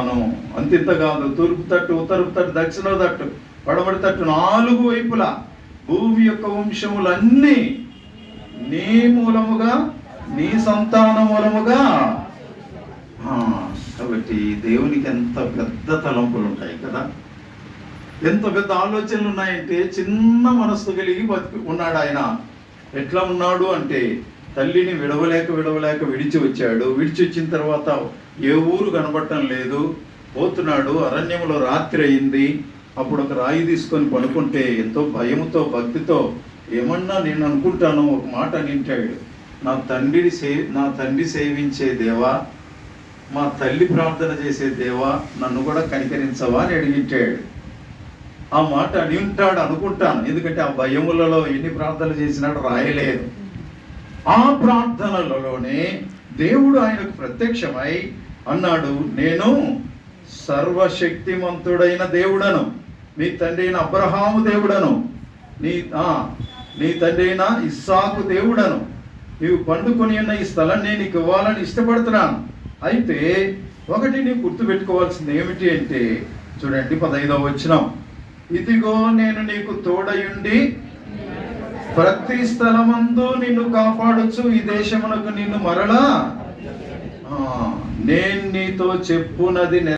మనం అంతింత కాదు. తూర్పు తట్టు, ఉత్తరపు తట్టు, దక్షిణ తట్టు, పడమటి తట్టు, 4 వైపులా భూమి యొక్క వంశములన్నీ నీ మూలముగా, నీ సంతాన మూలముగా. కాబట్టి దేవునికి ఎంత పెద్ద తలంపులు ఉంటాయి కదా, ఎంత పెద్ద ఆలోచనలు ఉన్నాయంటే, చిన్న మనస్సు కలిగి బతికి ఉన్నాడు ఆయన. ఎట్లా ఉన్నాడు అంటే, తల్లిని విడవలేక విడిచి వచ్చాడు. విడిచి వచ్చిన తర్వాత ఏ ఊరు కనబడటం లేదు. పోతున్నాడు, అరణ్యంలో రాత్రి అయింది. అప్పుడు ఒక రాయి తీసుకొని పడుకుంటే ఎంతో భయముతో భక్తితో, ఏమన్నా నేను అనుకుంటాను, ఒక మాట నింటాడు, నా తండ్రి సేవించే దేవా, మా తల్లి ప్రార్థన చేసే దేవా, నన్ను కూడా కనికరించవా అని అడిగింటాడు. ఆ మాట అని ఉంటాడు అనుకుంటాను, ఎందుకంటే ఆ భయములలో ఎన్ని ప్రార్థనలు చేసినాడు రాయలేదు. ఆ ప్రార్థనలలోనే దేవుడు ఆయనకు ప్రత్యక్షమై అన్నాడు, నేను సర్వశక్తిమంతుడైన దేవుడను, నీ తండ్రి అయిన అబ్రహాము దేవుడను, నీ తండ్రి అయిన ఇస్సాకు దేవుడను, నీవు పండుకొని ఉన్న ఈ స్థలాన్ని నీకు ఇవ్వాలని ఇష్టపడుతున్నాను. అయితే ఒకటి నీవు గుర్తుపెట్టుకోవాల్సింది ఏమిటి అంటే, చూడండి 15వ వచనం, ఇదిగో నేను నీకు తోడయుండి ప్రతి స్థలమందు నిన్ను కాపాడుచు ఈ దేశమునకు నిన్ను మరలా నేను నీతో చెప్పునది